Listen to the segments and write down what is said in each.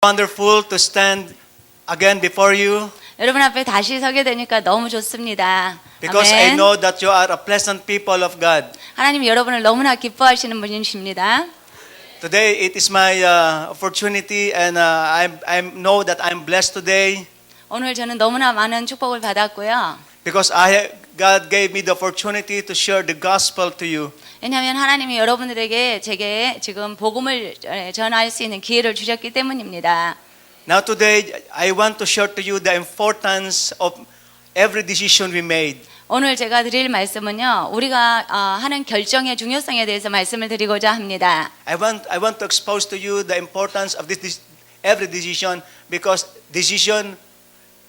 Wonderful to stand again before you 여러분 앞에 다시 서게 되니까 너무 좋습니다. because I 아멘. know that you are a pleasant people of God. 하나님이 여러분을 너무나 기뻐하시는 분이십니다. Today it is my opportunity and I know that I'm blessed today 오늘 저는 너무나 많은 축복을 받았고요. because God gave me the opportunity to share the gospel to you. 왜냐하면 하나님이 여러분들에게 제게 지금 복음을 전할 수 있는 기회를 주셨기 때문입니다. Now today I want to share to you the importance of every decision we made. 오늘 제가 드릴 말씀은요, 우리가 하는 결정의 중요성에 대해서 말씀을 드리고자 합니다. I want to expose to you the importance of every decision because decision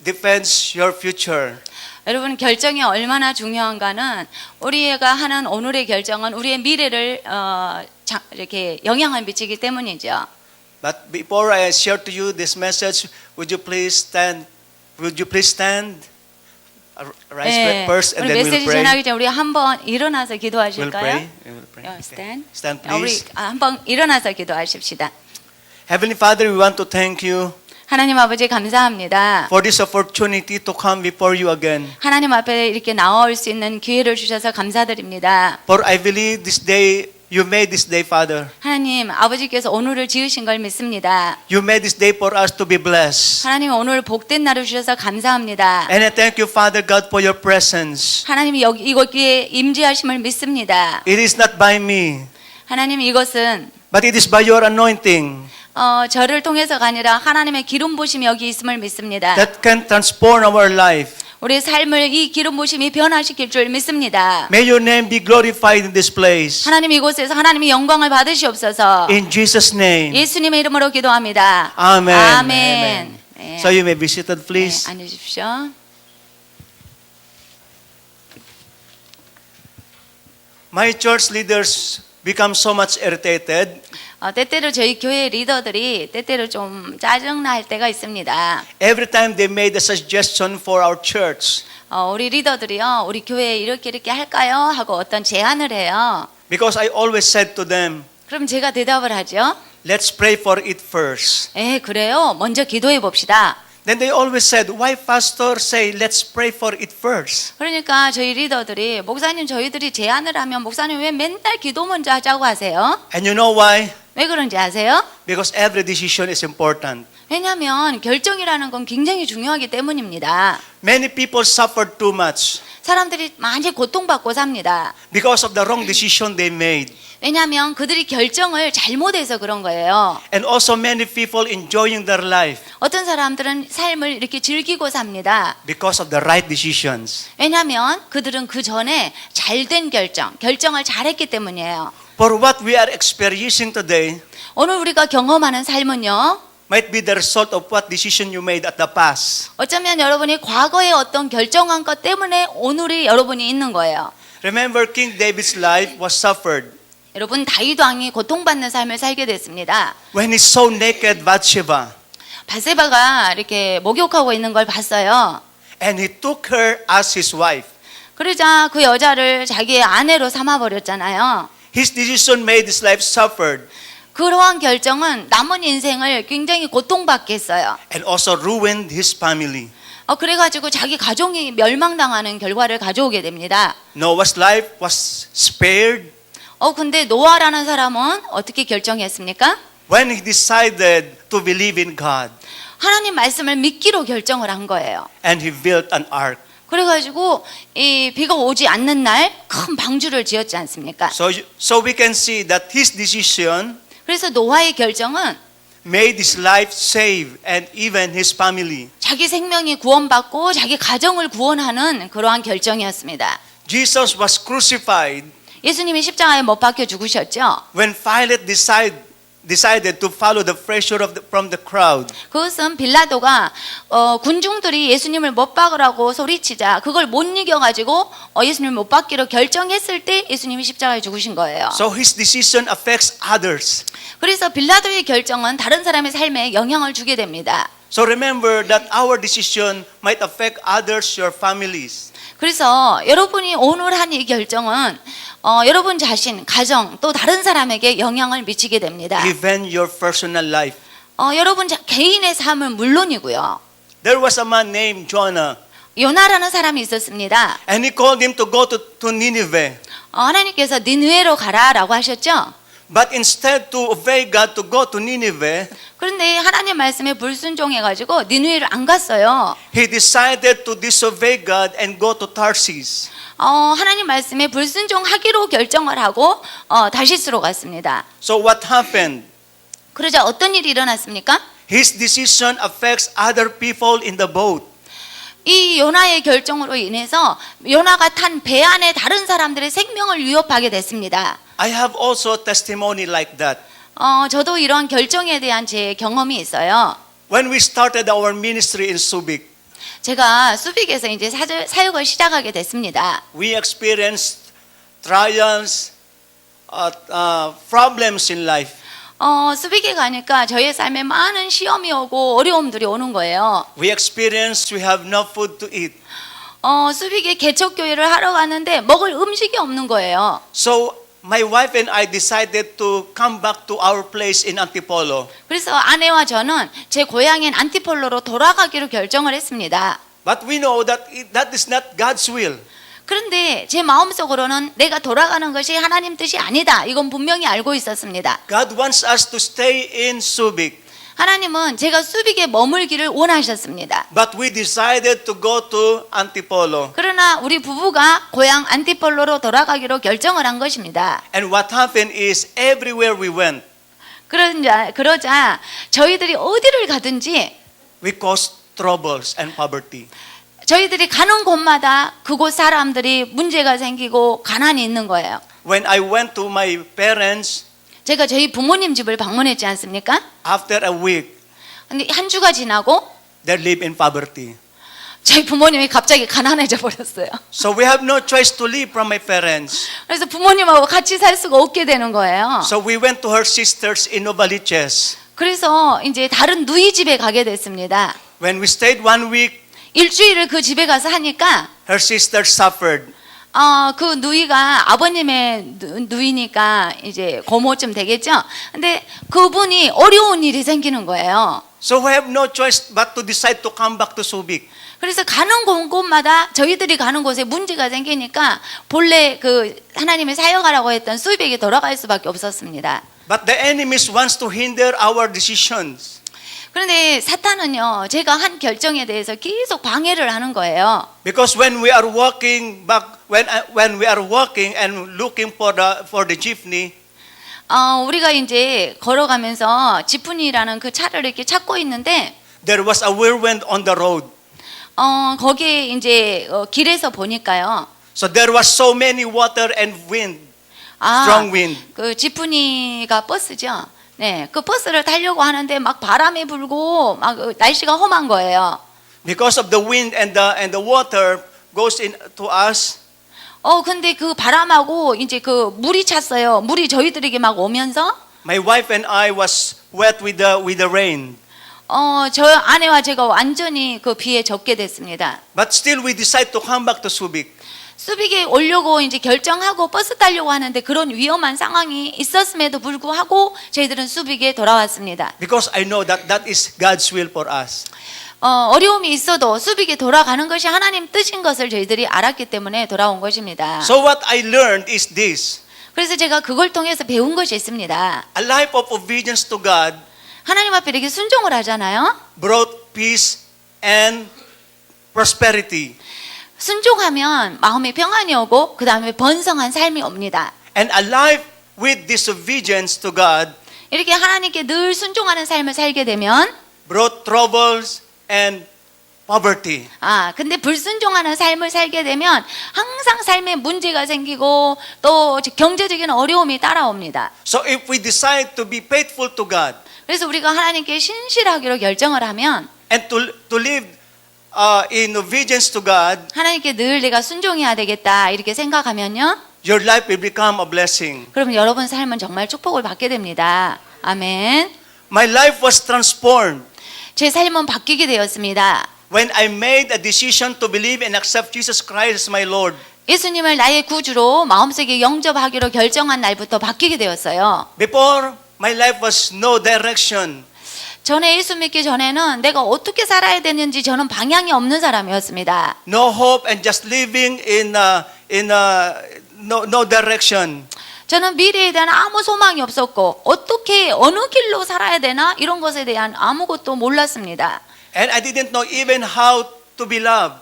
defends your future. 여러분 결정이 얼마나 중요한가는 우리가 하는 오늘의 결정은 우리의 미래를 이렇게 영향을 미치기 때문이죠. But before I share to you this message, would you please stand? Would you please stand? Rise first and 우리 then we'll 메시지 pray. 전하기 전에 우리 한번 일어나서 We'll 기도하실까요? pray. We will pray. stand. Stand 우리 please. 한번 일어나서 기도하십시다. Heavenly Father, we want to thank you 하나님 아버지 감사합니다. for this opportunity to come before you again. 하나님 앞에 이렇게 나올 수 있는 기회를 주셔서 감사드립니다. For I believe this day, you made this day, Father. 하나님 아버지께서 오늘을 지으신 걸 믿습니다. You made this day for us to be blessed. 하나님 오늘 복된 날을 주셔서 감사합니다. And I thank you, Father God, for your presence. 하나님이 여기 이곳에 임재하심을 믿습니다. It is not by me, 하나님 이것은 but it is by your anointing 저를 통해서가 아니라 하나님의 기름 부심이 여기 있음을 믿습니다. that can transform our life. 우리의 삶을 이 기름 부심이 변화시킬 줄 믿습니다. May your name be glorified in this place. 하나님 이곳에서 하나님의 영광을 받으시옵소서. In Jesus' name. 예수님의 이름으로 기도합니다. Amen. 아멘. 네. So you may be seated, please. 네, 앉으십시오. My church leaders become so much irritated 때때로 저희 교회 리더들이 때때로 좀 짜증날 때가 있습니다. every time they made a suggestion for our church. 우리 리더들이요, 우리 교회에 이렇게 할까요? 하고 어떤 제안을 해요. Because I always said to them, 그럼 제가 대답을 하죠. let's pray for it first. 그래요. 먼저 기도해 봅시다. Then they always said, why pastor say let's pray for it first? 그러니까 저희 리더들이 목사님 저희들이 제안을 하면 목사님 왜 맨날 기도 먼저 하자고 하세요? And you know why? 왜 그런지 아세요? Because every decision is important. 왜냐하면 결정이라는 건 굉장히 중요하기 때문입니다. Many people suffered too much 사람들이 많이 고통받고 삽니다. because of the wrong decision they made. 왜냐하면 그들이 결정을 잘못해서 그런 거예요. And also many people enjoying their life 어떤 사람들은 삶을 이렇게 즐기고 삽니다. because of the right decisions. 왜냐하면 그들은 그 전에 잘된 결정을 잘했기 때문이에요. For what we are experiencing today 오늘 우리가 경험하는 삶은요, might be the result of what decision you made at the past. 어쩌면 여러분이 과거에 어떤 결정한 것 때문에 오늘이 여러분이 있는 거예요. Remember King David's life was suffered 여러분 다윗 왕이 고통받는 삶을 살게 됐습니다. when he saw naked Bathsheba 바세바가 이렇게 목욕하고 있는 걸 봤어요. and he took her as his wife. 그러자 그 여자를 자기의 아내로 삼아 버렸잖아요. His decision made his life suffered 그러한 결정은 남은 인생을 굉장히 고통받게 했어요. and also ruined his family. 그래가지고 자기 가족이 멸망당하는 결과를 가져오게 됩니다. Noah's life was spared 근데 노아라는 사람은 어떻게 결정했습니까? when he decided to believe in God 하나님 말씀을 믿기로 결정을 한 거예요. and he built an ark. 그래가지고 이 비가 오지 않는 날 큰 방주를 지었지 않습니까? So we can see that his decision 그래서 노아의 결정은 made his life save and even his family. 자기 생명이 구원받고 자기 가정을 구원하는 그러한 결정이었습니다. Jesus was crucified 예수님이 십자가에 못 박혀 죽으셨죠. when Pilate decided to follow the pressure from the crowd. 그것은 빌라도가 군중들이 예수님을 못 박으라고 소리치자 그걸 못 이겨가지고 예수님을 못 박기로 결정했을 때 예수님이 십자가에 죽으신 거예요. So his decision affects others. 그래서 빌라도의 결정은 다른 사람의 삶에 영향을 주게 됩니다. So remember that our decision might affect others, your families. 그래서 여러분이 오늘 한 이 결정은 여러분 자신, 가정 또 다른 사람에게 영향을 미치게 됩니다. Even your personal life. 여러분 개인의 삶은 물론이고요. There was a man named Jonah, 요나라는 사람이 있었습니다. and he called him to go to Nineveh. 하나님께서 니느웨로 가라라고 하셨죠. But instead to obey God to go to Nineveh, 그런데 하나님 말씀에 불순종해가지고 니느웨를 안 갔어요. he decided to disobey God and go to Tarsus. 하나님 말씀에 불순종하기로 결정을 하고 다시스로 갔습니다. So what happened? 그러자 어떤 일이 일어났습니까? His decision affects other people in the boat. 이 요나의 결정으로 인해서 요나가 탄 배 안에 다른 사람들의 생명을 위협하게 됐습니다. I have also testimony like that. 저도 이러한 결정에 대한 제 경험이 있어요. When we started our ministry in Subic, 제가 수빅에서 이제 사역을 시작하게 됐습니다. we experienced trials, problems in life. 수빅에 가니까 저의 삶에 많은 시험이 오고 어려움들이 오는 거예요. We experienced we have no food to eat. 수빅에 개척교회를 하러 갔는데 먹을 음식이 없는 거예요. So my wife and I decided to come back to our place in Antipolo. 그래서 아내와 저는 제 고향인 안티폴로로 돌아가기로 결정을 했습니다. But we know that that is not God's will. 그런데 제 마음속으로는 내가 돌아가는 것이 하나님 뜻이 아니다. 이건 분명히 알고 있었습니다. God wants us to stay in Subic. 하나님은 제가 수빅에 머물기를 원하셨습니다. But we decided to go to Antipolo. 그러나 우리 부부가 고향 안티폴로로 돌아가기로 결정을 한 것입니다. And what happened is everywhere we went, 그러자 저희들이 어디를 가든지 we caused troubles and poverty. 저희들이 가는 곳마다 그곳 사람들이 문제가 생기고 가난이 있는 거예요. When I went to my parents, 제가 저희 부모님 집을 방문했지 않습니까? after a week, 근데 한 주가 지나고 they live in poverty. 저희 부모님이 갑자기 가난해져 버렸어요. So we have no choice to live from my parents. 그래서 부모님하고 같이 살 수가 없게 되는 거예요. So we went to her sisters in Novaliches. 그래서 이제 다른 누이 집에 가게 됐습니다. When we stayed 1 week, 일주일을 그 집에 가서 하니까 her sisters suffered. 그 누이가 아버님의 누이니까 이제 고모쯤 되겠죠. 근데 그분이 어려운 일이 생기는 거예요. So we have no choice but to decide to come back to Subic. 그래서 가는 곳마다 저희들이 가는 곳에 문제가 생기니까 본래 그 하나님의 사역하라고 했던 수입에게 돌아갈 수밖에 없었습니다. But the enemy wants to hinder our decisions. 그런데 사탄은요, 제가 한 결정에 대해서 계속 방해를 하는 거예요. Because when we are walking back, when we are walking and looking for the jeepney, 우리가 이제 걸어가면서 지프니라는 그 차를 이렇게 찾고 있는데, there was a whirlwind on the road. 거기에 이제 길에서 보니까요. So there was so many water and wind, strong wind. 그 지프니가 버스죠. 네, 그 버스를 타려고 하는데 막 바람이 불고 막 날씨가 험한 거예요. Because of the wind and the water goes in to us. 근데 그 바람하고 이제 그 물이 찼어요. 물이 저희들에게 막 오면서 My wife and I was wet with the rain. 저 아내와 제가 완전히 그 비에 젖게 됐습니다. But still we decide to come back to Subic. 수빅에 오려고 이제 결정하고 버스 타려고 하는데 그런 위험한 상황이 있었음에도 불구하고 저희들은 수빅에 돌아왔습니다. Because I know that that is God's will for us. 어려움이 있어도 수빅에 돌아가는 것이 하나님 뜻인 것을 저희들이 알았기 때문에 돌아온 것입니다. So what I learned is this. 그래서 제가 그걸 통해서 배운 것이 있습니다. A life of obedience to God 하나님 앞에 이렇게 순종을 하잖아요. brought peace and prosperity. 순종하면 마음에 평안이 오고 그 다음에 번성한 삶이 옵니다. And a life with disobedience to God 이렇게 하나님께 늘 순종하는 삶을 살게 되면 brought troubles and poverty. 근데 불순종하는 삶을 살게 되면 항상 삶에 문제가 생기고 또 경제적인 어려움이 따라옵니다. So if we decide to be faithful to God 그래서 우리가 하나님께 신실하기로 결정을 하면 and to live in obedience to God, 하나님께 늘 내가 순종해야 되겠다 이렇게 생각하면요. your life will become a blessing. 그러면 여러분 삶은 정말 축복을 받게 됩니다. 아멘. My life was transformed 제 삶은 바뀌게 되었습니다. when I made a decision to believe and accept Jesus Christ as my Lord. 예수님을 나의 구주로 마음속에 영접하기로 결정한 날부터 바뀌게 되었어요. Before, my life was no direction. 전에 예수 믿기 전에는 내가 어떻게 살아야 되는지 저는 방향이 없는 사람이었습니다. No hope and just living in no direction. 저는 미래에 대한 아무 소망이 없었고 어떻게 어느 길로 살아야 되나 이런 것에 대한 아무것도 몰랐습니다. And I didn't know even how to be loved.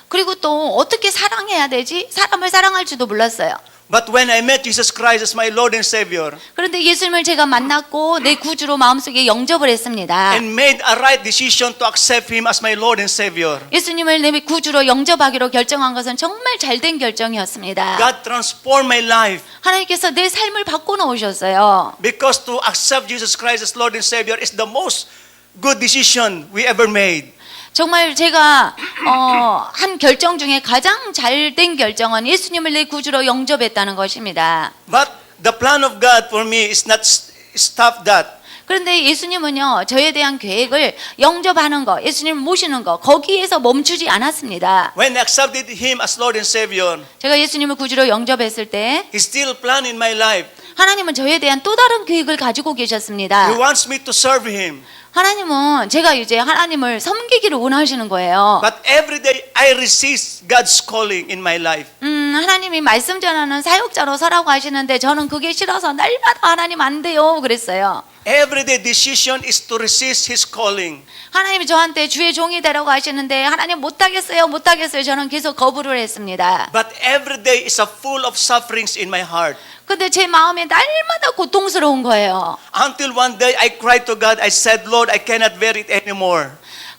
그리고 또 어떻게 사랑해야 되지? 사람을 사랑할 줄도 몰랐어요. But when I met Jesus Christ as my Lord and Savior 그런데 예수님을 제가 만났고 내 구주로 마음속에 영접을 했습니다. and made a right decision to accept Him as my Lord and Savior, 예수님을 내 구주로 영접하기로 결정한 것은 정말 잘된 결정이었습니다. God transformed my life. 하나님께서 내 삶을 바꿔놓으셨어요. Because to accept Jesus Christ as Lord and Savior is the most good decision we ever made. 정말 제가 한 결정 중에 가장 잘된 결정은 예수님을 내 구주로 영접했다는 것입니다. But the plan of God for me is not stop that. 그런데 예수님은요, 저에 대한 계획을 영접하는 거, 예수님을 모시는 거, 거기에서 멈추지 않았습니다. When I accepted Him as Lord and Savior, 제가 예수님을 구주로 영접했을 때 He still planned in my life. 하나님은 저에 대한 또 다른 계획을 가지고 계셨습니다. He wants me to serve Him. 하나님은 제가 이제 하나님을 섬기기를 원하시는 거예요. But every day I resist God's calling in my life. 하나님이 말씀 전하는 사역자로 서라고 하시는데 저는 그게 싫어서 날마다 하나님 안 돼요 그랬어요. Everyday decision is to resist His calling. 하나님이 저한테 주의 종이 되라고 하시는데 하나님 못하겠어요 못하겠어요 저는 계속 거부를 했습니다. But every day is a full of sufferings in my heart. 근데 제 마음에 날마다 고통스러운 거예요. Until one day I cried to God. I said, Lord, I cannot bear it anymore.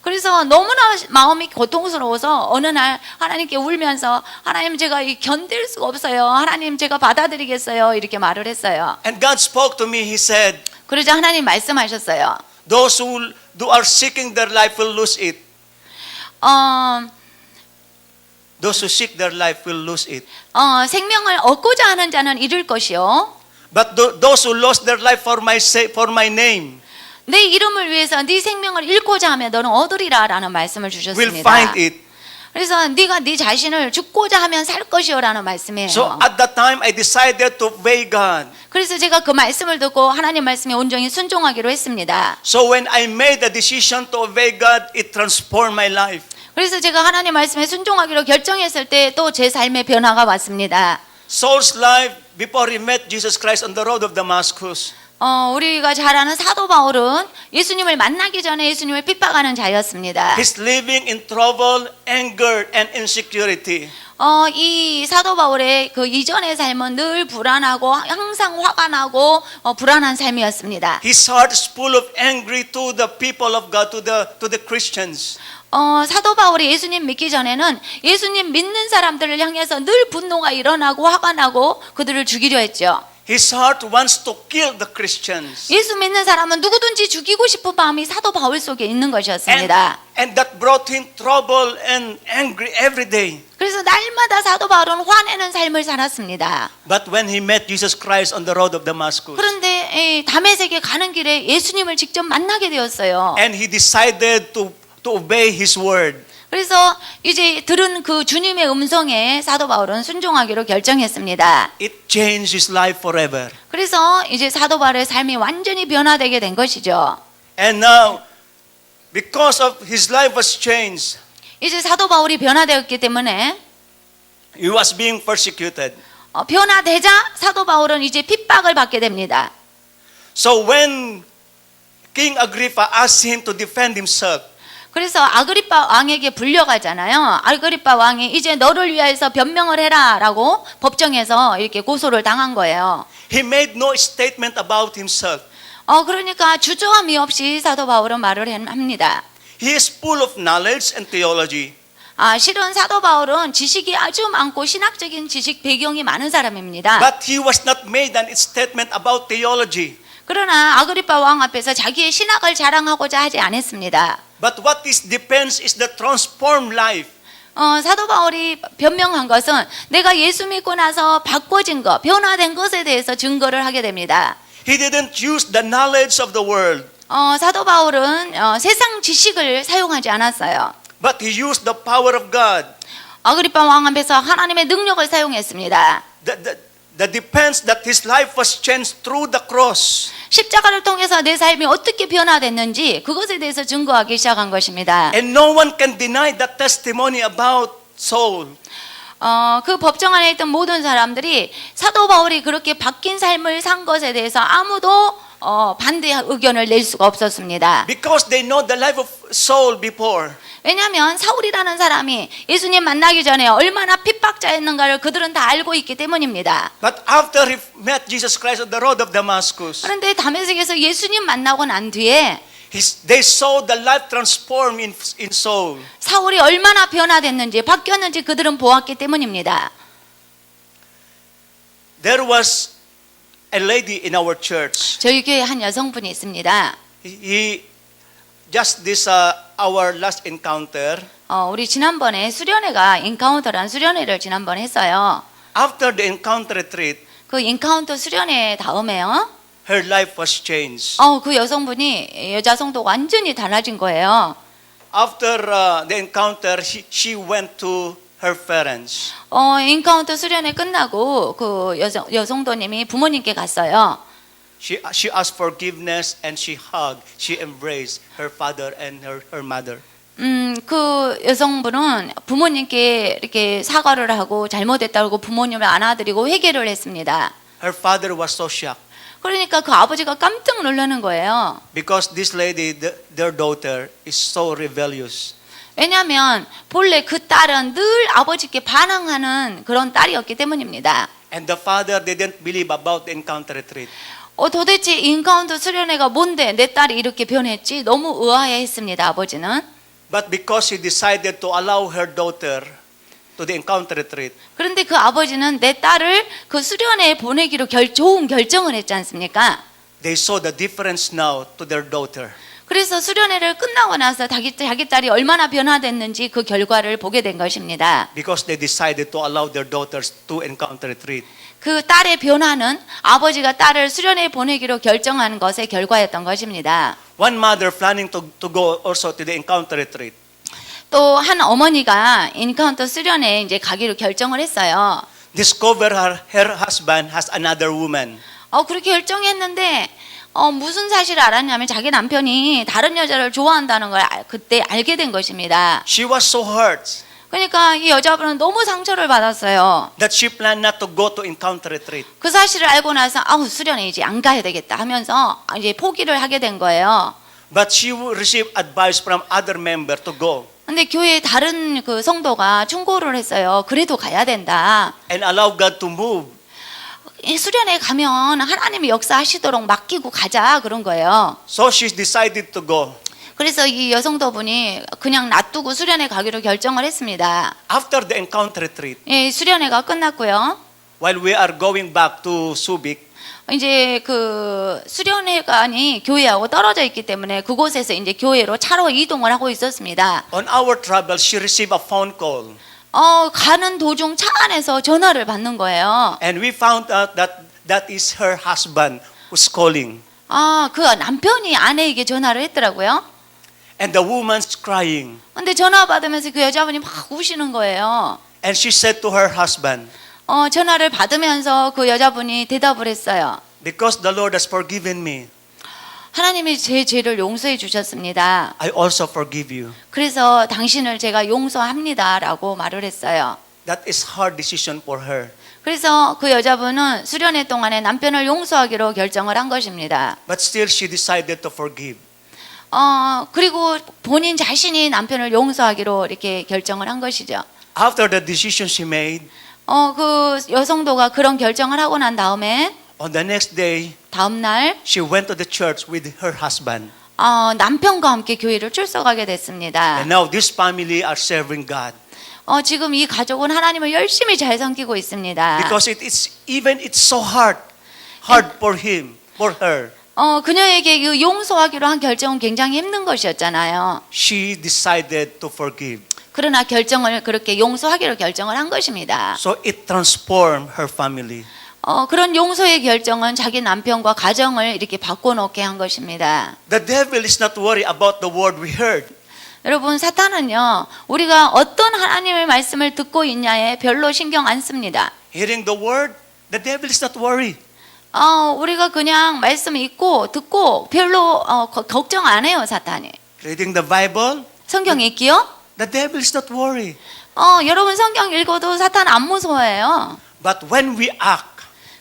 그래서 너무나 마음이 고통스러워서 어느 날 하나님께 울면서 하나님 제가 견딜 수가 없어요. 하나님 제가 받아들이겠어요. 이렇게 말을 했어요. And God spoke to me. He said, 그러자 하나님 말씀하셨어요. those who are seeking their life will lose it. Those who seek their life will lose it. 생명을 얻고자 하는 자는 잃을 것이요. But those who lost their life for my name 내 이름을 위해서 네 생명을 잃고자 하면 너는 얻으리라라는 말씀을 will 주셨습니다. find it. 그래서 네가 네 자신을 죽고자 하면 살 것이요라는 말씀이에요. So at that time I decided to obey God. 그래서 제가 그 말씀을 듣고 하나님 말씀에 온전히 순종하기로 했습니다. So when I made the decision to obey God, it transformed my life. 그래서 제가 하나님 말씀에 순종하기로 결정했을 때 또 제 삶의 변화가 왔습니다. Saul's life before he met Jesus Christ on the road of Damascus. 우리가 잘 아는 사도 바울은 예수님을 만나기 전에 예수님을 핍박하는 자였습니다. He's living in trouble, anger, and insecurity. 이 사도 바울의 그 이전의 삶은 늘 불안하고 항상 화가 나고 불안한 삶이었습니다. His heart is full of angry to the people of God, to the Christians. 사도 바울이 예수님 믿기 전에는 예수님 믿는 사람들을 향해서 늘 분노가 일어나고 화가 나고 그들을 죽이려 했죠. His heart wants to kill the Christians. 예수 믿는 사람은 누구든지 죽이고 싶은 마음이 사도 바울 속에 있는 것이었습니다. And that brought him trouble and angry every day. 그래서 날마다 사도 바울은 화내는 삶을 살았습니다. But when he met Jesus Christ on the road of Damascus, 그런데 다메섹에 가는 길에 예수님을 직접 만나게 되었어요. and he decided to obey his word. 그래서 이제 들은 그 주님의 음성에 사도 바울은 순종하기로 결정했습니다. It changed his life forever. 그래서 이제 사도 바울의 삶이 완전히 변화되게 된 것이죠. And now, because of his life was changed, 이제 사도 바울이 변화되었기 때문에 he was being persecuted. 변화되자 사도 바울은 이제 핍박을 받게 됩니다. So when King Agrippa asked him to defend himself, 그래서 아그리빠 왕에게 불려가잖아요. 아그리빠 왕이 이제 너를 위해서 변명을 해라라고 법정에서 이렇게 고소를 당한 거예요. he made no statement about himself. 그러니까 주저함이 없이 사도 바울은 말을 합니다. He is full of knowledge and theology. 실은 사도 바울은 지식이 아주 많고 신학적인 지식 배경이 많은 사람입니다. But he was not made an statement about theology. 그러나 아그리빠 왕 앞에서 자기의 신학을 자랑하고자 하지 않았습니다. But what is depends is the transformed life. 사도 바울이 변명한 것은 내가 예수 믿고 나서 바꿔진 것, 변화된 것에 대해서 증거를 하게 됩니다. He didn't use the knowledge of the world. 사도 바울은 세상 지식을 사용하지 않았어요. But he used the power of God. 아그리빠 왕 앞에서 하나님의 능력을 사용했습니다. the defense that his life was changed through the cross. 십자가를 통해서 내 삶이 어떻게 변화됐는지 그것에 대해서 증거하기 시작한 것입니다. And no one can deny that testimony about Saul. 그 법정 안에 있던 모든 사람들이 사도 바울이 그렇게 바뀐 삶을 산 것에 대해서 아무도 반대 의견을 낼 수가 없었습니다. Because they know the life of Saul before. 왜냐하면 사울이라는 사람이 예수님 만나기 전에 얼마나 핍박자였는가를 그들은 다 알고 있기 때문입니다. But after he met Jesus Christ on the road of Damascus, 그런데 다메섹에서 예수님 만나고 난 뒤에 they saw the life transformed in Saul. 사울이 얼마나 변화됐는지 바뀌었는지 그들은 보았기 때문입니다. There was a lady in our church. 저희 교회에 한 여성분이 있습니다. Just this our last encounter. 우리 지난번에 수련회가 인카운터라는 수련회를 지난번에 했어요. After the encounter retreat, 그 인카운터 수련회 다음에요. her life was changed. 그 여성분이 여자 성도가 완전히 달라진 거예요. After the encounter, she went to her parents. 인카운터 수련회 끝나고 그 여성도님이 부모님께 갔어요. She asked forgiveness and she hugged, she embraced her father and her mother. 그 여성분은 부모님께 이렇게 사과를 하고 잘못했다고 부모님을 안아드리고 회개를 했습니다. Her father was so shocked 그러니까 그 아버지가 깜짝 놀라는 거예요. because this lady, their daughter, is so rebellious. 왜냐하면 본래 그 딸은 늘 아버지께 반항하는 그런 딸이었기 때문입니다. And the father didn't believe about the encounter retreat. 도대체 인카운터 수련회가 뭔데 내 딸이 이렇게 변했지? 너무 의아해했습니다. 아버지는. But because he decided to allow her daughter to the encounter retreat, 그런데 그 아버지는 내 딸을 그 수련회에 보내기로 좋은 결정을 했지 않습니까? they saw the difference now to their daughter. 그래서 수련회를 끝나고 나서 자기 딸이 얼마나 변화됐는지 그 결과를 보게 된 것입니다. Because they decided to allow their daughters to encounter retreat. 그 딸의 변화는 아버지가 딸을 수련회에 보내기로 결정한 것의 결과였던 것입니다. One mother planning to go also to the encounter retreat. 또 한 어머니가 인카운터 수련회에 이제 가기로 결정을 했어요. Discover her husband has another woman. 그렇게 결정했는데 무슨 사실을 알았냐면 자기 남편이 다른 여자를 좋아한다는 걸 그때 알게 된 것입니다. She was so hurt 그러니까 이 여자분은 너무 상처를 받았어요. that she planned not to go to encounter retreat. 그 사실을 알고 나서 수련회 이제 안 가야 되겠다 하면서 이제 포기를 하게 된 거예요. But she received advice from other member to go 근데 교회에 다른 그 성도가 충고를 했어요. 그래도 가야 된다. and allow God to move. 이 수련회 가면 하나님이 역사하시도록 맡기고 가자 그런 거예요. So she decided to go. 그래서 이 여성도분이 그냥 놔두고 수련회 가기로 결정을 했습니다. After the encounter retreat, 예, 수련회가 끝났고요. while we are going back to Subic, 이제 그 수련회관이 교회하고 떨어져 있기 때문에 그곳에서 이제 교회로 차로 이동을 하고 있었습니다. on our travel, she received a phone call. 가는 도중 차 안에서 전화를 받는 거예요. And we found out that is her husband who's calling. 그 남편이 아내에게 전화를 했더라고요. And the woman's crying. 근데 전화 받으면서 그 여자분이 막 우시는 거예요. And she said to her husband, 전화를 받으면서 그 여자분이 대답을 했어요. because the Lord has forgiven me, 하나님이 제 죄를 용서해 주셨습니다. I also forgive you. 그래서 당신을 제가 용서합니다라고 말을 했어요. That is hard decision for her. 그래서 그 여자분은 수련회 동안에 남편을 용서하기로 결정을 한 것입니다. But still she decided to forgive. 그리고 본인 자신이 남편을 용서하기로 이렇게 결정을 한 것이죠. After the decision she made, 그 여성도가 그런 결정을 하고 난 다음에 on the next day, 다음 날 she went to the church with her husband. 남편과 함께 교회를 출석하게 됐습니다. And now this family are serving God. 지금 이 가족은 하나님을 열심히 잘 섬기고 있습니다. Because it's so hard for her. 그녀에게 그 용서하기로 한 결정은 굉장히 힘든 것이었잖아요. She decided to forgive. 그러나 결정을 그렇게 용서하기로 결정을 한 것입니다. So it transformed her family. 그런 용서의 결정은 자기 남편과 가정을 이렇게 바꿔놓게 한 것입니다. The devil is not worried about the word we heard. 여러분, 사탄은요, 우리가 어떤 하나님의 말씀을 듣고 있냐에 별로 신경 안 씁니다. Hearing the word, The devil is not worried. 우리가 그냥 말씀 읽고 듣고 별로 걱정 안 해요, 사탄이. Reading the Bible, 성경 읽기요? the devil is not worried. 여러분 성경 읽어도 사탄 안 무서워해요. But when we act,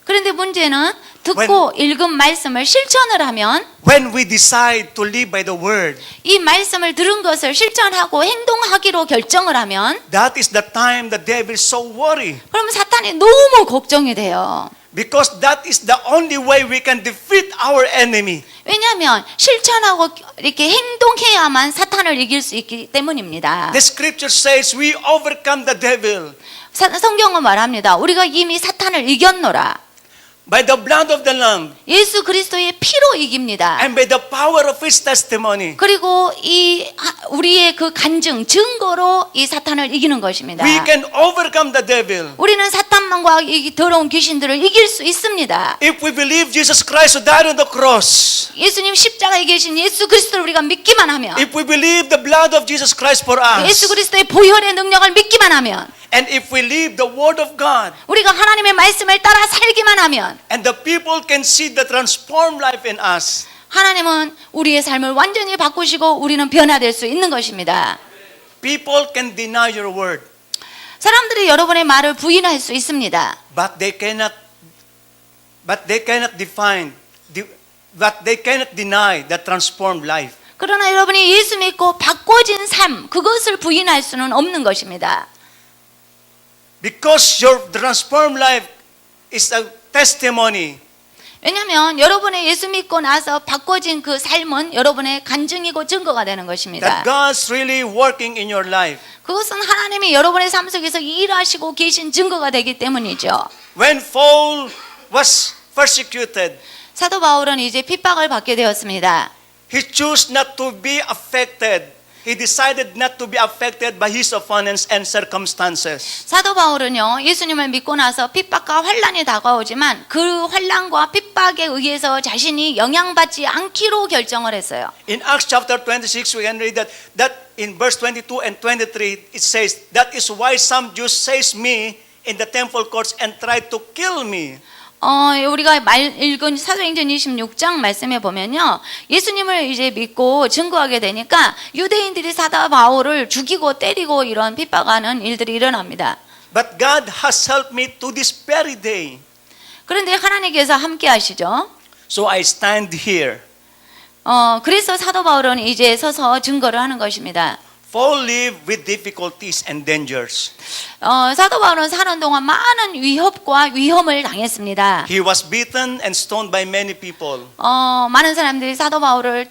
그런데 문제는 듣고 읽은 말씀을 실천을 하면 when we decide to live by the word, 이 말씀을 들은 것을 실천하고 행동하기로 결정을 하면 that is the time the devil is so worried. 그러면 사탄이 너무 걱정이 돼요. Because that is the only way we can defeat our enemy. 왜냐하면 실천하고 이렇게 행동해야만 사탄을 이길 수 있기 때문입니다. The scripture says we overcome the devil 성경은 말합니다. 우리가 이미 사탄을 이겼노라. by the blood of the Lamb 예수 그리스도의 피로 이깁니다. and by the power of his testimony. 그리고 우리의 그 간증, 증거로 이 사탄을 이기는 것입니다. We can overcome the devil 우리는 사탄만과 이 더러운 귀신들을 이길 수 있습니다. if we believe Jesus Christ who died on the cross. 예수님 십자가에 계신 예수 그리스도를 우리가 믿기만 하면, If we believe the blood of Jesus Christ for 예수 us. 그리스도의 보혈의 능력을 믿기만 하면, And if we live the word of God. 우리가 하나님의 말씀을 따라 살기만 하면 And the people can see the transformed life in us. 하나님은 우리의 삶을 완전히 바꾸시고 우리는 변화될 수 있는 것입니다. People can deny your word, 사람들이 여러분의 말을 부인할 수 있습니다. but they cannot deny the transformed life. 그러나 여러분이 예수 믿고 바꿔진 삶, 그것을 부인할 수는 없는 것입니다. Because your transformed life is a testimony. 왜냐하면 여러분의 예수 믿고 나서 바꿔진 그 삶은 여러분의 간증이고 증거가 되는 것입니다. That God's really working in your life. 그것은 하나님이 여러분의 삶 속에서 일하시고 계신 증거가 되기 때문이죠. When Paul was persecuted, 사도 바울은 이제 핍박을 받게 되었습니다. he chose not to be affected. He decided not to be affected by his opponents and circumstances. 사도 바울은요, 예수님을 믿고 나서 핍박과 환란이 다가오지만 그 환란과 핍박에 의해서 자신이 영향받지 않기로 결정을 했어요. In Acts chapter 26, we can read that in verse 22 and 23, it says, that is why some Jews seized me in the temple courts and tried to kill me. 우리가 읽은 사도행전 26장 말씀에 보면요, 예수님을 이제 믿고 증거하게 되니까 유대인들이 사도 바울을 죽이고 때리고 이런 핍박하는 일들이 일어납니다. But God has helped me to this very day. 그런데 하나님께서 함께 하시죠. So I stand here. 그래서 사도 바울은 이제 서서 증거를 하는 것입니다. Paul lived with difficulties and dangers. 사도 바울은 사는 동안 많은 위협과 위험을 당했습니다. He was beaten and stoned by many people. 많은 사람들이 사도 바울을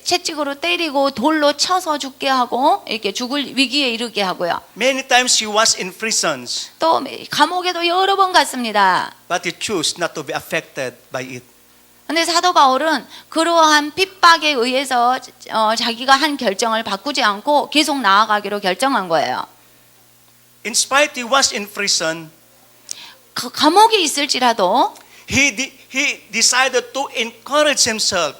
채찍으로 때리고 돌로 쳐서 죽게 하고 이렇게 죽을 위기에 이르게 하고요. Many times he was in prisons, 또 감옥에도 여러 번 갔습니다. but he chose not to be affected by it. 근데 사도 바울은 그러한 핍박에 의해서 자기가 한 결정을 바꾸지 않고 계속 나아가기로 결정한 거예요. In spite he was in prison, 감옥에 있을지라도 he decided to encourage himself.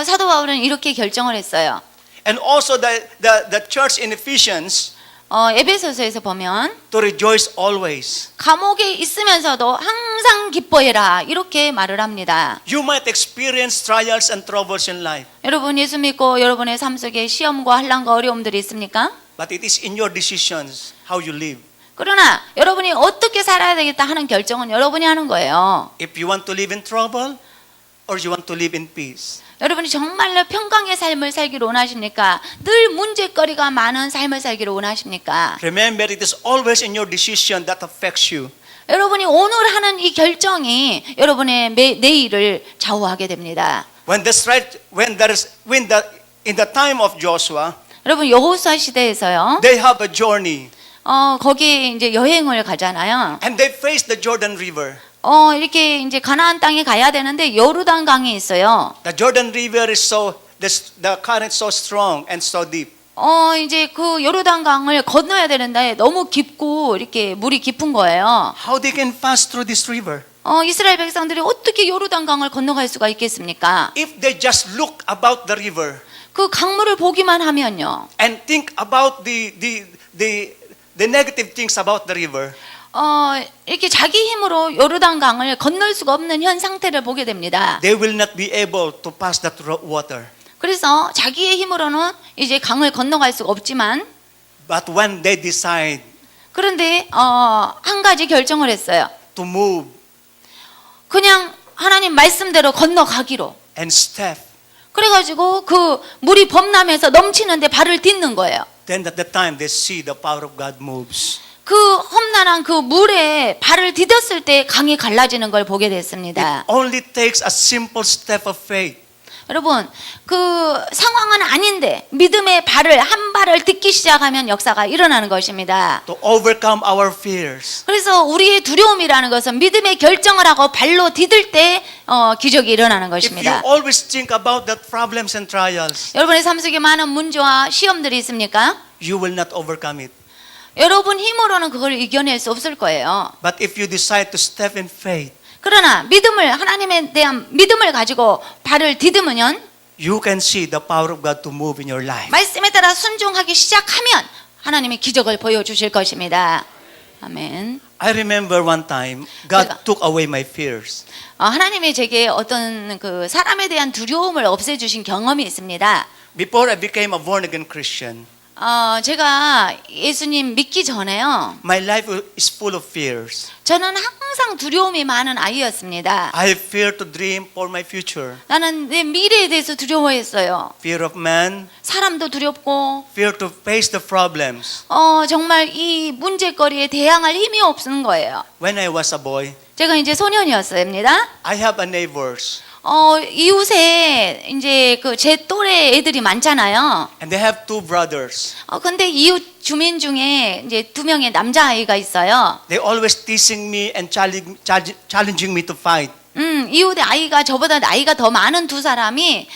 사도 바울은 이렇게 결정을 했어요. And also the church in Ephesians 에베소서에서 보면 to rejoice always. 감옥에 있으면서도 항상 기뻐해라 이렇게 말을 합니다. You might experience trials and troubles in life, 여러분 예수 믿고 여러분의 삶 속에 시험과 환난과 어려움들이 있습니까? but it is in your decisions how you live. 그러나 여러분이 어떻게 살아야 되겠다 하는 결정은 여러분이 하는 거예요. If you want to live in trouble or you want to live in peace. 여러분이 정말로 평강의 삶을 살기를 원하십니까? 늘 문제거리가 많은 삶을 살기를 원하십니까? Remember, it is always in your decision that affects you. 여러분이 오늘 하는 이 결정이 여러분의 내일을 좌우하게 됩니다. In the time of Joshua, 여러분 여호수아 시대에서요. they have a journey 거기에 이제 여행을 가잖아요. and they face the Jordan River. 이렇게 이제 가나안 땅에 가야 되는데 요르단 강이 있어요. The Jordan River is the current so strong and so deep. 이제 그 요르단 강을 건너야 되는데 너무 깊고 이렇게 물이 깊은 거예요. How they can pass through this river? 이스라엘 백성들이 어떻게 요르단 강을 건너갈 수가 있겠습니까? If they just look about the river 그 강물을 보기만 하면요. and think about the negative things about the river. 이렇게 자기 힘으로 요르단 강을 건널 수가 없는 현 상태를 보게 됩니다. They will not be able to pass that water. 그래서 자기의 힘으로는 이제 강을 건너갈 수가 없지만, But when they decide 그런데 한 가지 결정을 했어요. to move 그냥 하나님 말씀대로 건너가기로. and step, 그래가지고 그 물이 범람해서 넘치는데 발을 딛는 거예요. then at the time they see the power of God moves. 그 험난한 그 물에 발을 디뎠을 때 강이 갈라지는 걸 보게 됐습니다. Only takes a simple step of faith 여러분, 그 상황은 아닌데 믿음의 발을 한 발을 딛기 시작하면 역사가 일어나는 것입니다. to overcome our fears. 그래서 우리의 두려움이라는 것은 믿음의 결정을 하고 발로 디딜 때 기적이 일어나는 If you 것입니다. always think about the problems and trials, 여러분의 삶 속에 많은 문제와 시험들이 있습니까? you will not overcome it. 여러분 힘으로는 그걸 이겨낼 수 없을 거예요. But if you decide to step in faith, 그러나 믿음을, 하나님에 대한 믿음을 가지고 발을 디디면 you can see the power of God to move in your life. 말씀에 따라 순종하기 시작하면 하나님이 기적을 보여주실 것입니다. 아멘. I remember one time God 제가- took away my fears. 하나님이 제게 어떤 그 사람에 대한 두려움을 없애주신 경험이 있습니다. Before I became a born again Christian, 제가 예수님 믿기 전에요. my life is full of fears. 저는 항상 두려움이 많은 아이였습니다. I have fear to dream for my future, 나는 내 미래에 대해서 두려워했어요. fear of man, 사람도 두렵고, fear to face the problems. 정말 이 문제거리에 대항할 힘이 없는 거예요. When I was a boy, 제가 이제 소년이었습니다. I have a neighbors 이웃에 이제 그 제 또래 애들이 많잖아요. and they have two brothers. 근데 이웃 주민 중에 이제 2명의 남자아이가 있어요. They always teasing me and challenging me to fight. 이웃의 아이가 저보다 나이가 더 많은 두 사람이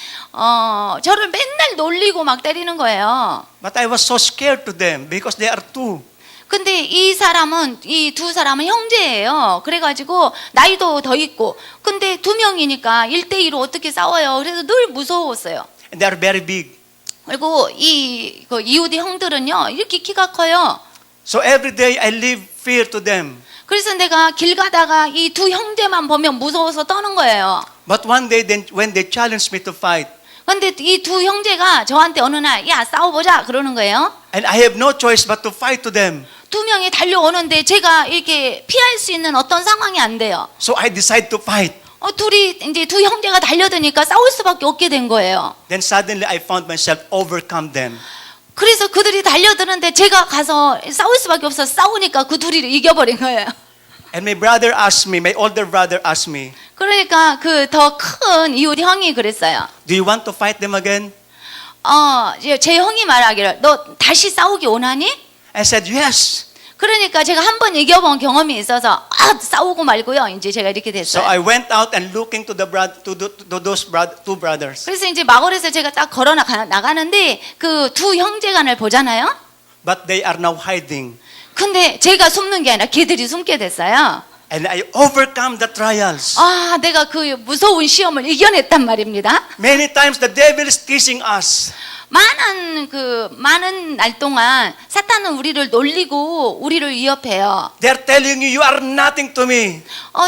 저를 맨날 놀리고 막 때리는 거예요. But I was so scared to them because they are two. 근데 이 두 사람은 형제예요. 그래가지고 나이도 더 있고. 근데 2명이니까 1대2로 어떻게 싸워요. 그래서 늘 무서웠어요. And they are very big. 그리고 그 이웃의 형들은요, 이렇게 키가 커요. So every day I live fear to them. 그래서 내가 길 가다가 이 두 형제만 보면 무서워서 떠는 거예요. But one day then when they challenged me to fight, 근데 이 두 형제가 저한테 어느 날, 야, 싸워보자 그러는 거예요. and I have no choice but to fight to them. 2명이 달려오는데 제가 이렇게 피할 수 있는 어떤 상황이 안 돼요. So I decide to fight. 둘이 이제 두 형제가 달려드니까 싸울 수밖에 없게 된 거예요. Then suddenly I found myself overcome them. 그래서 그들이 달려드는데 제가 가서 싸울 수밖에 없어서 싸우니까 그 둘이 이겨버린 거예요. And my brother asked me, my older brother asked me, 그러니까 그 더 큰 이웃 형이 그랬어요. do you want to fight them again? 제 형이 말하기를, 너 다시 싸우기 원하니? I said, yes. 그러니까 제가 한 번 이겨본 경험이 있어서 싸우고 말고요. 이제 제가 이렇게 So 됐어요. I went out and looking to those two brothers. 그래서 이제 마을에서 제가 딱 걸어 나가는데 그 두 형제간을 보잖아요. But they are now hiding. 근데 제가 숨는 게 아니라 걔들이 숨게 됐어요. And I overcome the trials. 내가 그 무서운 시험을 이겨냈단 말입니다. Many times the devil is teasing us. 많은 날 동안 사탄은 우리를 놀리고 우리를 위협해요. They're telling you, you are nothing to me.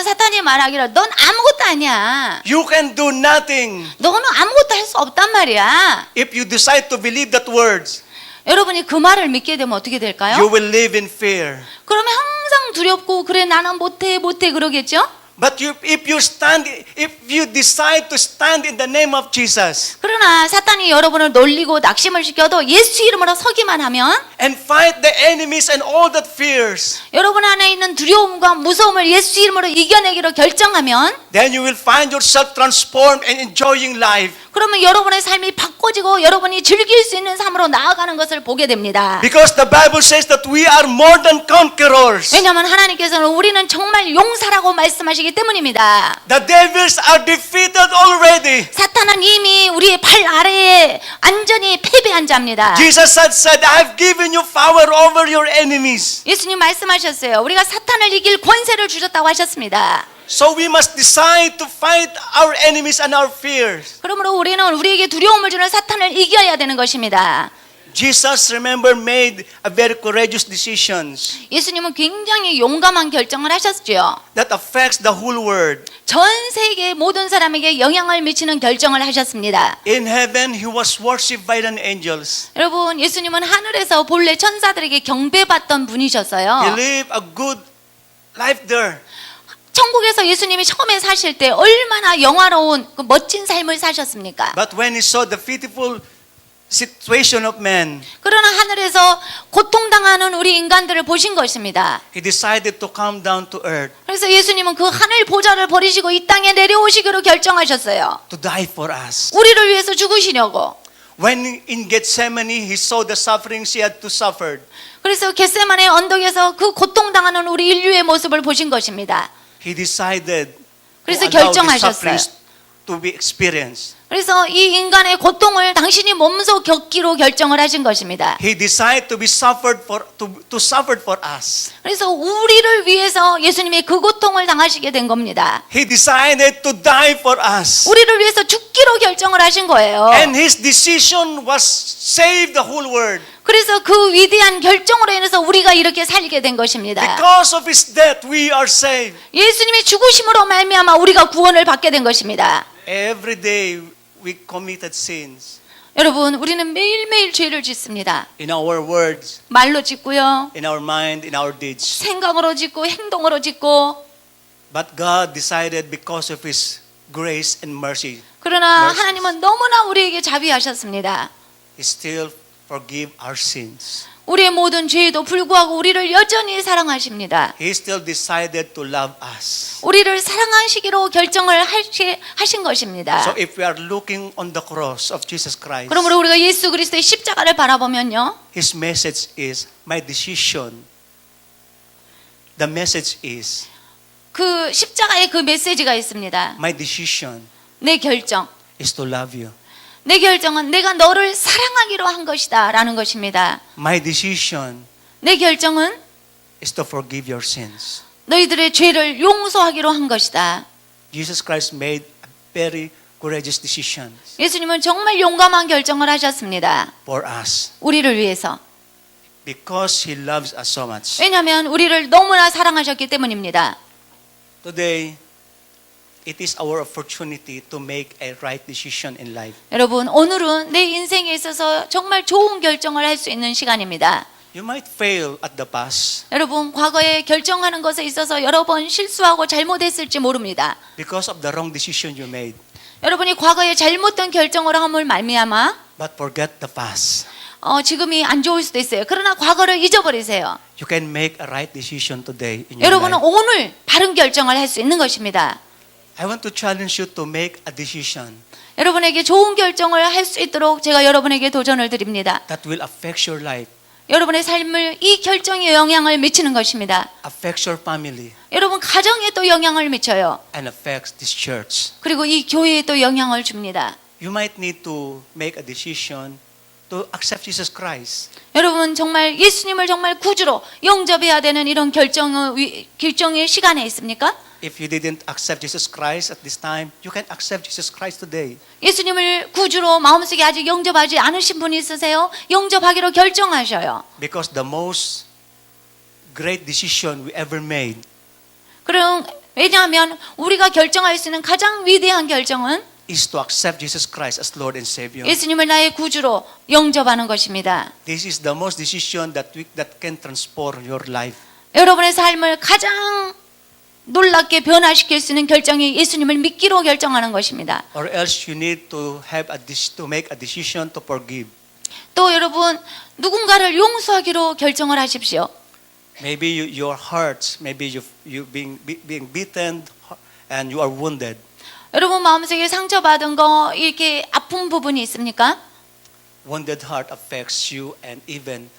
사탄이 말하기를, 넌 아무것도 아니야. You can do nothing. 너는 아무것도 할 수 없단 말이야. If you decide to believe that words, 여러분이 그 말을 믿게 되면 어떻게 될까요? you will live in fear. 그러면 항상 두렵고, 그래 나는 못해 그러겠죠? But if you decide to stand in the name of Jesus 그러나 사탄이 여러분을 놀리고 낙심을 시켜도 예수 이름으로 서기만 하면, and fight the enemies and all that fears, 여러분 안에 있는 두려움과 무서움을 예수 이름으로 이겨내기로 결정하면, then you will find yourself transformed and enjoying life. 그러면 여러분의 삶이 바꿔지고 여러분이 즐길 수 있는 삶으로 나아가는 것을 보게 됩니다. Because the Bible says that we are more than conquerors. 왜냐하면 하나님께서는 우리는 정말 용사라고 말씀하시기 때문입니다. The devils are defeated already. 사탄은 이미 우리의 발 아래에 안전히 패배한 자입니다. Jesus had said, I have given you power over your enemies. 예수님 말씀하셨어요. 우리가 사탄을 이길 권세를 주셨다고 하셨습니다. So we must decide to fight our enemies and our fears. 그러므로 우리는 우리에게 두려움을 주는 사탄을 이겨야 되는 것입니다. Jesus, remember, made a very courageous decisions 예수님은 굉장히 용감한 결정을 하셨죠. that affects the whole world. 전 세계 모든 사람에게 영향을 미치는 결정을 하셨습니다. In heaven, he was worshipped by the angels. 여러분, 예수님은 하늘에서 본래 천사들에게 경배받던 He 분이셨어요. lived a good life there. 천국에서 예수님이 처음에 사실 때 얼마나 영화로운 그 멋진 삶을 사셨습니까? But when he saw the pitiful situation of man, 그러나 하늘에서 고통당하는 우리 인간들을 보신 것입니다. he decided to come down to earth 그래서 예수님은 그 하늘 보좌를 버리시고 이 땅에 내려오시기로 결정하셨어요. to die for us. 우리를 위해서 죽으시려고. When in Gethsemane, he saw the sufferings he had to suffer. 그래서 겟세마네 언덕에서 그 고통당하는 우리 인류의 모습을 보신 것입니다. He decided to 그래서 allow these 결정하셨어요. sufferings to be experienced. 그래서 이 인간의 고통을 당신이 몸소 겪기로 결정을 하신 것입니다. He decided to be suffered to suffer for us. 그래서 우리를 위해서 예수님이 그 고통을 당하시게 된 겁니다. He decided to die for us. 우리를 위해서 죽기로 결정을 하신 거예요. And his decision was save the whole world. 그래서 그 위대한 결정으로 인해서 우리가 이렇게 살게 된 것입니다. Because of his death, we are saved. 예수님의 죽으심으로 말미암아 우리가 구원을 받게 된 것입니다. Every day we committed sins 여러분, 우리는 매일매일 죄를 짓습니다. in our words, 말로 짓고요. in our mind, in our deeds. 생각으로 짓고 행동으로 짓고. But God decided because of his grace and mercy, 그러나 mercies. 하나님은 너무나 우리에게 자비하셨습니다. he still forgive our sins. 우리의 모든 죄에도 불구하고 우리를 여전히 사랑하십니다. He still decided to love us. 우리를 사랑하시기로 결정을 하신 것입니다. So if we are looking on the cross of Jesus Christ, 그러므로 우리가 예수 그리스도의 십자가를 바라보면요. his message is my decision. The message is 그 십자가에 그 메시지가 있습니다. my decision 내 결정. is to love you. 내 결정은 내가 너를 사랑하기로 한 것이다 라는 것입니다. My decision 내 결정은 is to forgive your sins. 너희들의 죄를 용서하기로 한 것이다. Jesus Christ made a very courageous decision 예수님은 정말 용감한 결정을 하셨습니다. for us 우리를 위해서. because he loves us so much. 왜냐하면 우리를 너무나 사랑하셨기 때문입니다. Today, it is our opportunity to make a right decision in life. 여러분, 오늘은 내 인생에 있어서 정말 좋은 결정을 할 수 있는 시간입니다. You might fail at the past 여러분, 과거에 결정하는 것에 있어서 여러 번 실수하고 잘못했을지 모릅니다. because of the wrong decision you made. 여러분이 과거에 잘못된 결정을 함을 말미암아 But forget the past. 지금이 안 좋을 수도 있어요. 그러나 과거를 잊어버리세요. You can make a right decision today in your 여러분은 life. 오늘 바른 결정을 할 수 있는 것입니다. I want to challenge you to make a decision 여러분에게 좋은 결정을 할 수 있도록 제가 여러분에게 도전을 드립니다. that will affect your life, 여러분의 삶을 이 결정에 영향을 미치는 것입니다. affects your family, 여러분 가정에 또 영향을 미쳐요. and affects this church. 그리고 이 교회에 또 영향을 줍니다. You might need to make a decision to accept Jesus Christ. 여러분 정말 예수님을 정말 구주로 영접해야 되는 이런 결정의 시간에 있습니까? If you didn't accept Jesus Christ at this time, you can accept Jesus Christ today. 예수님을 구주로 마음속에 아직 영접하지 않으신 분이 있으세요? 영접하기로 결정하셔요. Because the most great decision we ever made 그럼 왜냐하면 우리가 결정할 수 있는 가장 위대한 결정은 is to accept Jesus Christ as Lord and Savior. 예수님을 나의 구주로 영접하는 것입니다. This is the most decision that can transform your life. 여러분의 삶을 가장 놀랍게 변화시킬 수 있는 결정이 예수님을 믿기로 결정하는 것입니다. Or else you need to make a decision to forgive. 또 여러분 누군가를 용서하기로 결정을 하십시오. Maybe your heart, maybe you being beaten and you are wounded. 여러분 마음속에 상처받은 거 이렇게 아픈 부분이 있습니까? Wounded heart affects you and even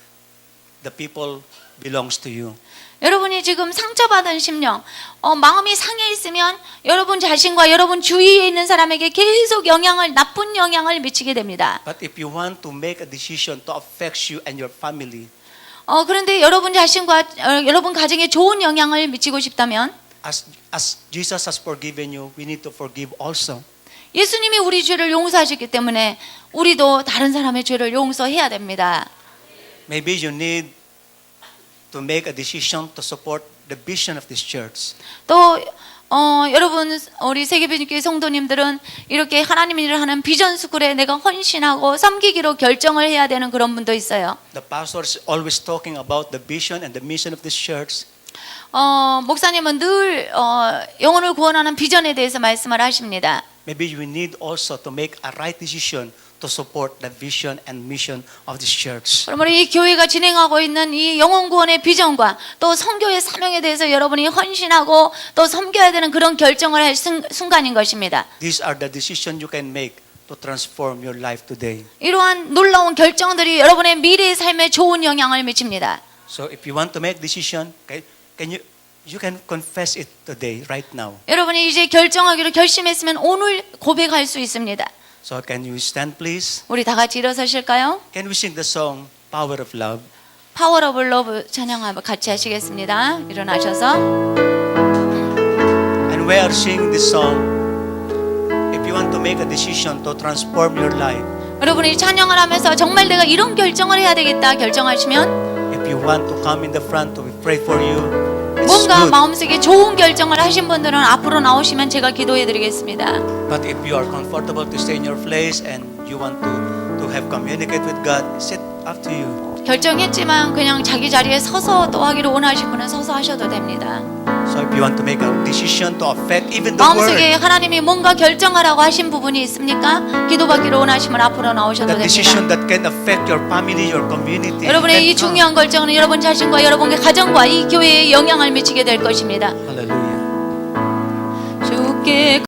the people belongs to you. 여러분이 지금 상처받은 심령, 마음이 상해 있으면 여러분 자신과 여러분 주위에 있는 사람에게 계속 나쁜 영향을 미치게 됩니다. But if you want to make a decision to affect you and your family, 그런데 여러분 자신과 여러분 가정에 좋은 영향을 미치고 싶다면 as Jesus has forgiven you, we need to forgive also. 예수님이 우리 죄를 용서하셨기 때문에 우리도 다른 사람의 죄를 용서해야 됩니다. Maybe you need to make a decision to support the vision of this church. 또 여러분 우리 세계비전교회 성도님들은 이렇게 하나님 일을 하는 비전 스쿨에 내가 헌신하고 섬기기로 결정을 해야 되는 그런 분도 있어요. The pastor is always talking about the vision and the mission of this church. 목사님은 늘 영혼을 구원하는 비전에 대해서 말씀을 하십니다. Maybe you need also to make a right decision to support the vision and mission of this church. 그러므로 이 교회가 진행하고 있는 이 영혼 구원의 비전과 또 선교의 사명에 대해서 여러분이 헌신하고 또 섬겨야 되는 그런 결정을 할 순간인 것입니다. These are the decisions you can make to transform your life today. 이러한 놀라운 결정들이 여러분의 미래의 삶에 좋은 영향을 미칩니다. So if you want to make decision, you can confess it today, right now. 여러분이 이제 결정하기로 결심했으면 오늘 고백할 수 있습니다. So can you stand, please? 우리 다 같이 일어서실까요? Can we sing the song Power of Love? 파워 오브 러브 찬양 같이 하시겠습니다. 일어나셔서 And we are singing this song. If you want to make a decision to transform your life, 여러분이 찬양을 하면서 정말 내가 이런 결정을 해야 되겠다 결정하시면 if you want to come in the front to pray for you, it's 뭔가 good. 마음속에 좋은 결정을 하신 분들은 앞으로 나오시면 제가 기도해 드리겠습니다. But if you are comfortable to stay in your place and you want to have communicate with God, it's up to you. 결정했지만 그냥 자기 자리에 서서 또 하기를 원하신 분은 서서 하셔도 됩니다. So if you want to make a decision to affect even the 마음속에 word, 하나님이 뭔가 결정하라고 하신 부분이 있습니까? 기도받기를 원하시면 앞으로 나오셔도 the decision 됩니다. that can affect your family, your community, 여러분의 이 can come. 중요한 결정은 여러분 자신과 여러분의 가정과 이 교회에 영향을 미치게 될 것입니다. Hallelujah. 주께